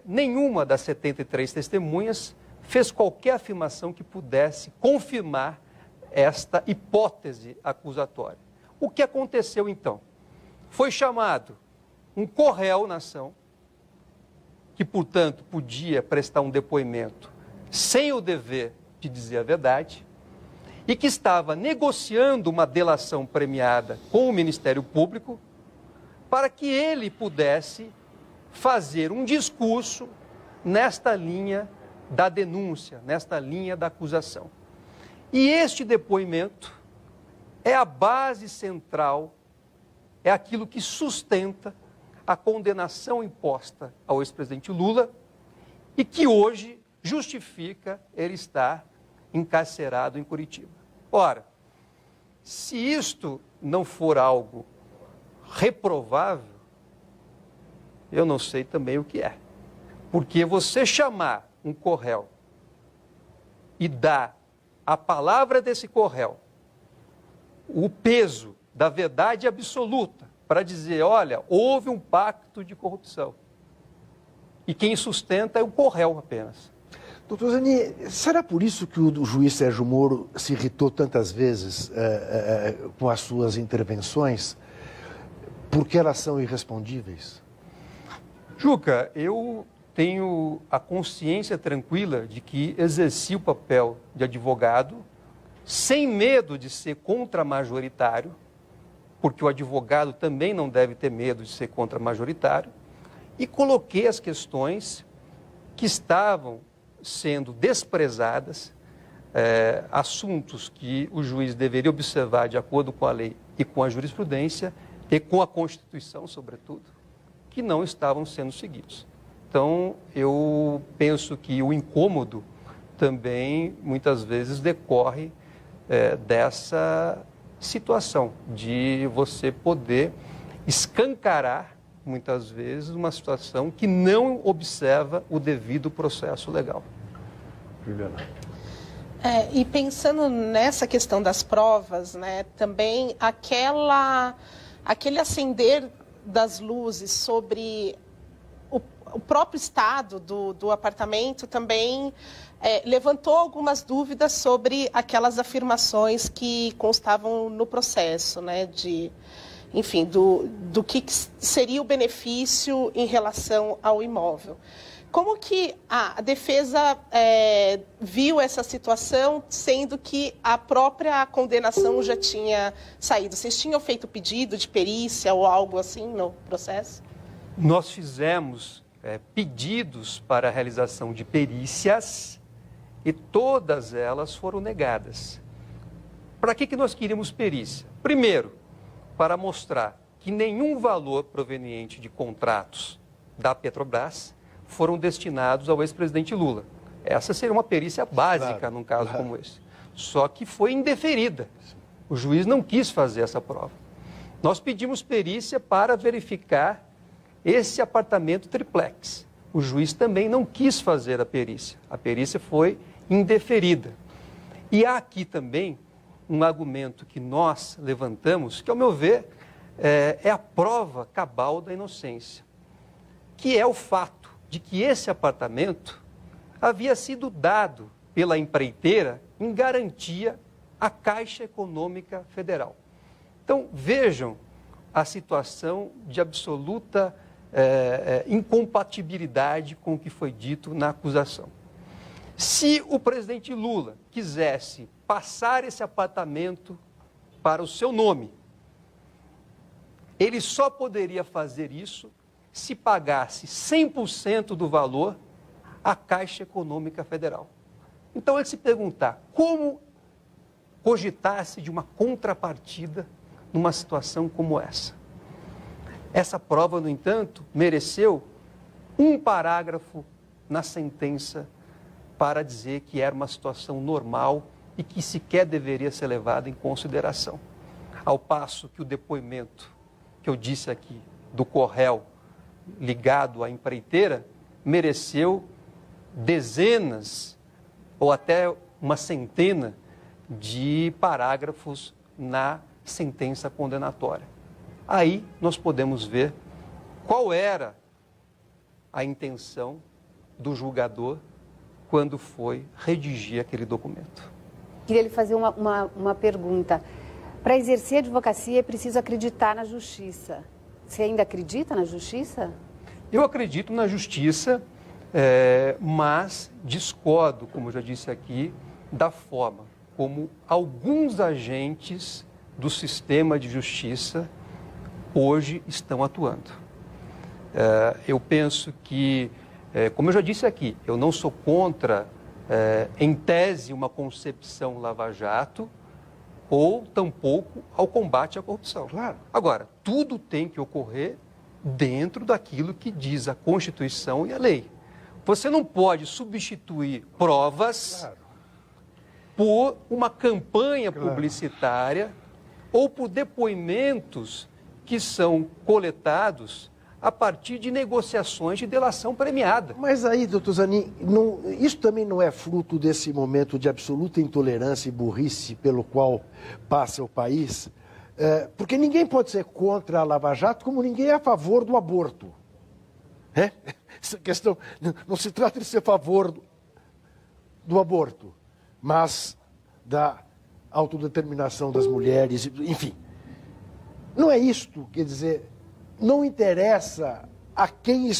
[SPEAKER 1] nenhuma das 73 testemunhas fez qualquer afirmação que pudesse confirmar esta hipótese acusatória. O que aconteceu então? Foi chamado um corréu na ação, que, portanto, podia prestar um depoimento sem o dever de dizer a verdade, e que estava negociando uma delação premiada com o Ministério Público para que ele pudesse fazer um discurso nesta linha da denúncia, nesta linha da acusação. E este depoimento é a base central, é aquilo que sustenta a condenação imposta ao ex-presidente Lula e que hoje justifica ele estar encarcerado em Curitiba. Ora, se isto não for algo reprovável, eu não sei também o que é. Porque você chamar um corréu e dar à palavra desse corréu o peso da verdade absoluta para dizer, olha, houve um pacto de corrupção. E quem sustenta é o corréu apenas.
[SPEAKER 2] Doutor Zanin, será por isso que o juiz Sérgio Moro se irritou tantas vezes com as suas intervenções? Porque elas são irrespondíveis?
[SPEAKER 1] Juca, eu tenho a consciência tranquila de que exerci o papel de advogado sem medo de ser contramajoritário, porque o advogado também não deve ter medo de ser contramajoritário, e coloquei as questões que estavam sendo desprezadas, assuntos que o juiz deveria observar de acordo com a lei e com a jurisprudência e com a Constituição, sobretudo, que não estavam sendo seguidos. Então, eu penso que o incômodo também, muitas vezes, decorre dessa situação de você poder escancarar, muitas vezes, uma situação que não observa o devido processo legal.
[SPEAKER 2] Juliana.
[SPEAKER 4] E pensando nessa questão das provas, né, também aquele acender das luzes sobre o próprio estado do apartamento também levantou algumas dúvidas sobre aquelas afirmações que constavam no processo, né, enfim, do que seria o benefício em relação ao imóvel. Como que a defesa viu essa situação, sendo que a própria condenação já tinha saído? Vocês tinham feito pedido de perícia ou algo assim no processo?
[SPEAKER 1] Nós fizemos pedidos para a realização de perícias e todas elas foram negadas. Para que nós queríamos perícia? Primeiro, para mostrar que nenhum valor proveniente de contratos da Petrobras foram destinados ao ex-presidente Lula. Essa seria uma perícia básica num caso como esse. Só que foi indeferida. O juiz não quis fazer essa prova. Nós pedimos perícia para verificar esse apartamento triplex. O juiz também não quis fazer a perícia. A perícia foi indeferida. E há aqui também um argumento que nós levantamos, que, ao meu ver, é a prova cabal da inocência, que é o fato de que esse apartamento havia sido dado pela empreiteira em garantia à Caixa Econômica Federal. Então, vejam a situação de absoluta incompatibilidade com o que foi dito na acusação. Se o presidente Lula quisesse passar esse apartamento para o seu nome, ele só poderia fazer isso se pagasse 100% do valor à Caixa Econômica Federal. Então, ele se perguntar como cogitasse de uma contrapartida numa situação como essa. Essa prova, no entanto, mereceu um parágrafo na sentença para dizer que era uma situação normal e que sequer deveria ser levada em consideração. Ao passo que o depoimento que eu disse aqui do Corréu ligado à empreiteira mereceu dezenas ou até uma centena de parágrafos na sentença condenatória. Aí nós podemos ver qual era a intenção do julgador quando foi redigir aquele documento.
[SPEAKER 3] Queria lhe fazer uma pergunta. Para exercer a advocacia é preciso acreditar na justiça. Você ainda acredita na justiça?
[SPEAKER 1] Eu acredito na justiça, mas discordo, como eu já disse aqui, da forma como alguns agentes do sistema de justiça hoje estão atuando. Eu penso que, como eu já disse aqui, eu não sou contra, em tese, uma concepção lava-jato ou tampouco ao combate à corrupção.
[SPEAKER 2] Claro.
[SPEAKER 1] Agora, tudo tem que ocorrer dentro daquilo que diz a Constituição e a lei. Você não pode substituir provas por uma campanha publicitária ou por depoimentos que são coletados a partir de negociações de delação premiada.
[SPEAKER 2] Mas aí, doutor Zanin, isso também não é fruto desse momento de absoluta intolerância e burrice pelo qual passa o país? Porque ninguém pode ser contra a Lava Jato como ninguém é a favor do aborto. Essa questão não se trata de ser a favor do aborto, mas da autodeterminação das mulheres, enfim. Não é isto, quer dizer, não interessa a quem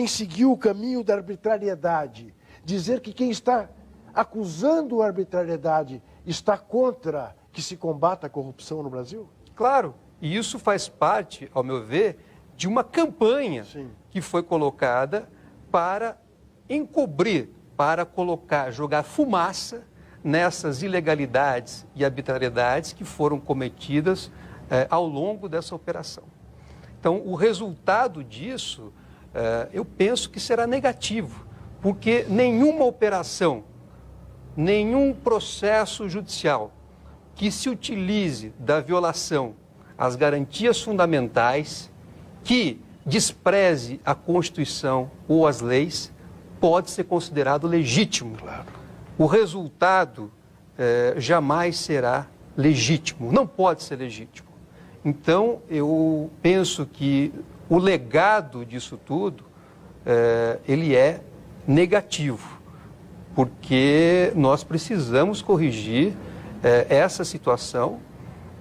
[SPEAKER 2] seguiu o caminho da arbitrariedade, dizer que quem está acusando a arbitrariedade está contra que se combata a corrupção no Brasil?
[SPEAKER 1] Claro, e isso faz parte, ao meu ver, de uma campanha que foi colocada para encobrir, para jogar fumaça nessas ilegalidades e arbitrariedades que foram cometidas ao longo dessa operação. Então, o resultado disso, eu penso que será negativo, porque nenhuma operação, nenhum processo judicial que se utilize da violação às garantias fundamentais, que despreze a Constituição ou as leis, pode ser considerado legítimo.
[SPEAKER 2] Claro.
[SPEAKER 1] O resultado jamais será legítimo, não pode ser legítimo. Então, eu penso que o legado disso tudo, ele é negativo, porque nós precisamos corrigir essa situação,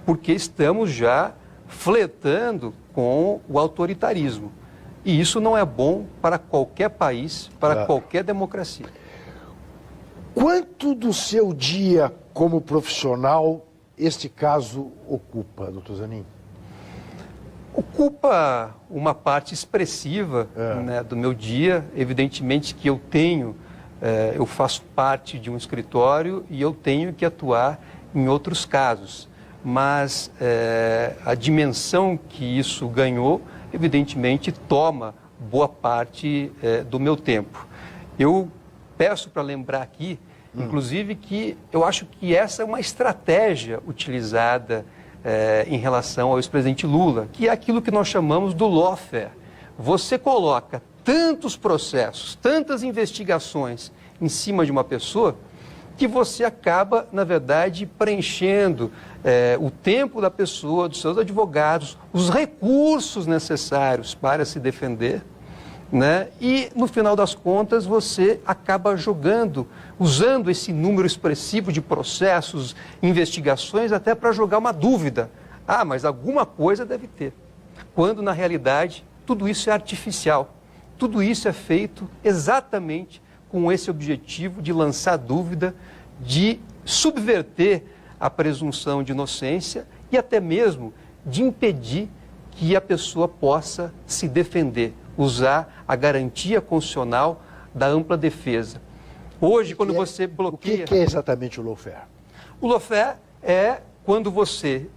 [SPEAKER 1] porque estamos já flertando com o autoritarismo. E isso não é bom para qualquer país, para qualquer democracia.
[SPEAKER 2] Quanto do seu dia como profissional este caso ocupa, doutor Zanin?
[SPEAKER 1] Ocupa uma parte expressiva do meu dia. Evidentemente que eu faço parte de um escritório e eu tenho que atuar em outros casos. Mas a dimensão que isso ganhou, evidentemente, toma boa parte do meu tempo. Eu peço para lembrar aqui, inclusive, que eu acho que essa é uma estratégia utilizada em relação ao ex-presidente Lula, que é aquilo que nós chamamos do lawfare. Você coloca tantos processos, tantas investigações em cima de uma pessoa, que você acaba, na verdade, preenchendo o tempo da pessoa, dos seus advogados, os recursos necessários para se defender, né? E, no final das contas, você acaba usando esse número expressivo de processos, investigações, até para jogar uma dúvida. Ah, mas alguma coisa deve ter. Quando, na realidade, tudo isso é artificial. Tudo isso é feito exatamente com esse objetivo de lançar dúvida, de subverter a presunção de inocência e até mesmo de impedir que a pessoa possa se defender, usar a garantia constitucional da ampla defesa. Hoje, quando você bloqueia...
[SPEAKER 2] O que é exatamente o lawfare?
[SPEAKER 1] O lawfare é quando você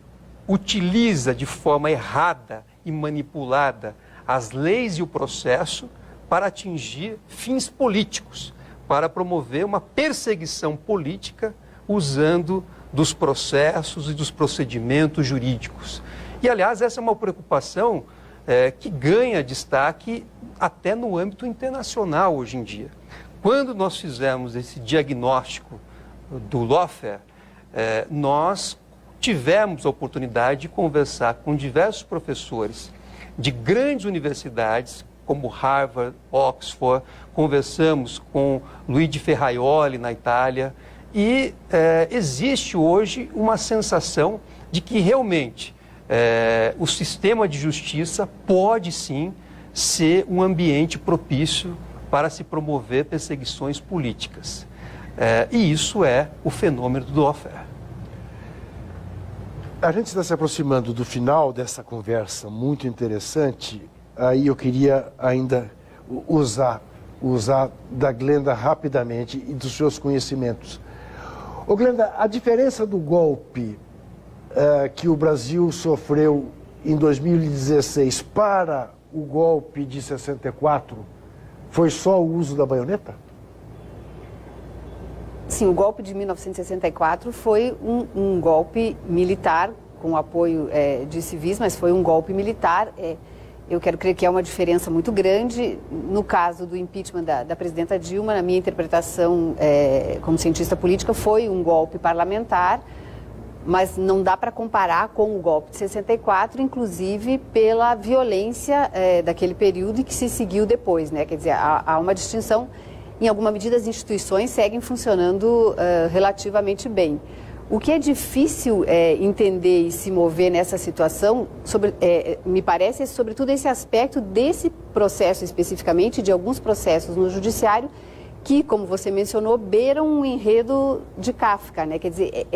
[SPEAKER 1] utiliza de forma errada e manipulada as leis e o processo para atingir fins políticos, para promover uma perseguição política usando dos processos e dos procedimentos jurídicos. E, aliás, essa é uma preocupação que ganha destaque até no âmbito internacional hoje em dia. Quando nós fizemos esse diagnóstico do lawfare, nós tivemos a oportunidade de conversar com diversos professores de grandes universidades, como Harvard, Oxford, conversamos com Luigi Ferraioli, na Itália, e existe hoje uma sensação de que realmente o sistema de justiça pode sim ser um ambiente propício para se promover perseguições políticas. E isso é o fenômeno do lawfare.
[SPEAKER 2] A gente está se aproximando do final dessa conversa muito interessante. Aí eu queria ainda usar da Glenda rapidamente e dos seus conhecimentos. Ô Glenda, a diferença do golpe que o Brasil sofreu em 2016 para o golpe de 64 foi só o uso da baioneta?
[SPEAKER 3] Sim, o golpe de 1964 foi um golpe militar, com apoio de civis, mas foi um golpe militar. Eu quero crer que é uma diferença muito grande. No caso do impeachment da presidenta Dilma, na minha interpretação como cientista política, foi um golpe parlamentar, mas não dá para comparar com o golpe de 64, inclusive pela violência daquele período e que se seguiu depois, né? Quer dizer, há uma distinção. Em alguma medida, as instituições seguem funcionando relativamente bem. O que é difícil entender e se mover nessa situação, me parece, sobretudo, esse aspecto desse processo especificamente, de alguns processos no judiciário, que, como você mencionou, beiram um enredo de Kafka, né? Quer dizer,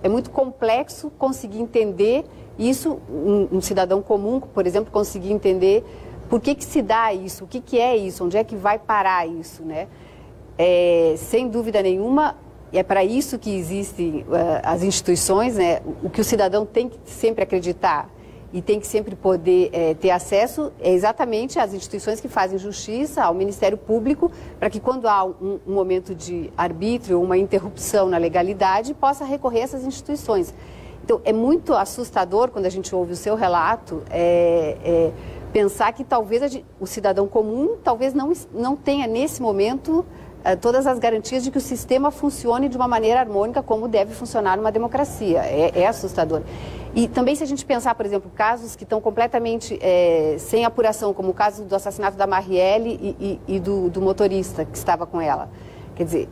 [SPEAKER 3] é muito complexo conseguir entender isso, um cidadão comum, por exemplo, conseguir entender por que se dá isso, o que é isso, onde é que vai parar isso, né? Sem dúvida nenhuma, é para isso que existem as instituições, né? O que o cidadão tem que sempre acreditar e tem que sempre poder ter acesso é exatamente às instituições que fazem justiça, ao Ministério Público, para que quando há um momento de arbítrio, uma interrupção na legalidade, possa recorrer a essas instituições. Então, é muito assustador quando a gente ouve o seu relato, pensar que talvez o cidadão comum talvez não tenha nesse momento todas as garantias de que o sistema funcione de uma maneira harmônica como deve funcionar numa democracia. É assustador. E também, se a gente pensar, por exemplo, casos que estão completamente sem apuração, como o caso do assassinato da Marielle e do motorista que estava com ela. Quer dizer,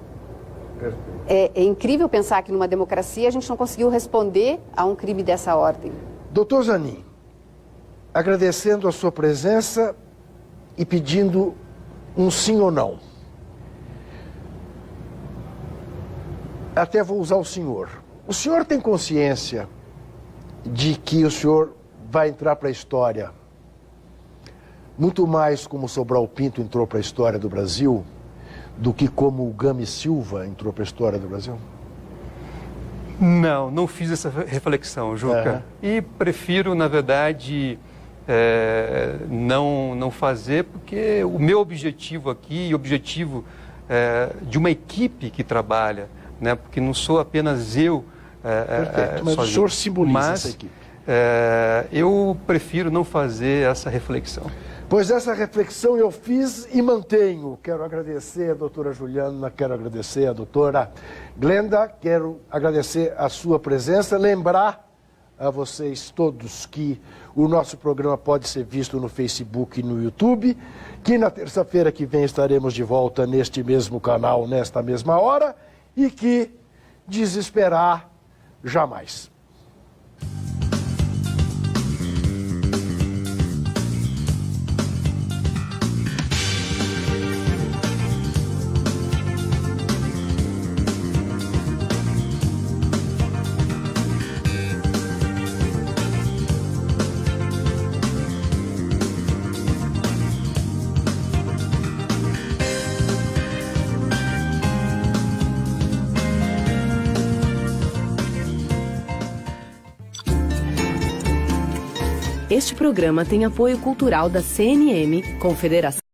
[SPEAKER 3] é incrível pensar que numa democracia a gente não conseguiu responder a um crime dessa ordem.
[SPEAKER 2] Doutor Zanin, agradecendo a sua presença e pedindo um sim ou não. Até vou usar o senhor. O senhor tem consciência de que o senhor vai entrar para a história muito mais como Sobral Pinto entrou para a história do Brasil do que como o Gami Silva entrou para a história do Brasil?
[SPEAKER 1] Não fiz essa reflexão, Juca. E prefiro, na verdade, não fazer, porque o meu objetivo aqui e o objetivo de uma equipe que trabalha, né, porque não sou apenas eu
[SPEAKER 2] Perfeito, mas sozinho. O senhor simboliza essa equipe.
[SPEAKER 1] eu prefiro não fazer essa reflexão.
[SPEAKER 2] Pois essa reflexão eu fiz e mantenho. Quero agradecer a doutora Juliana, quero agradecer a doutora Glenda, quero agradecer a sua presença, lembrar a vocês todos que o nosso programa pode ser visto no Facebook e no YouTube, que na terça-feira que vem estaremos de volta neste mesmo canal, nesta mesma hora, e que desesperar jamais.
[SPEAKER 6] Este programa tem apoio cultural da CNM, Confederação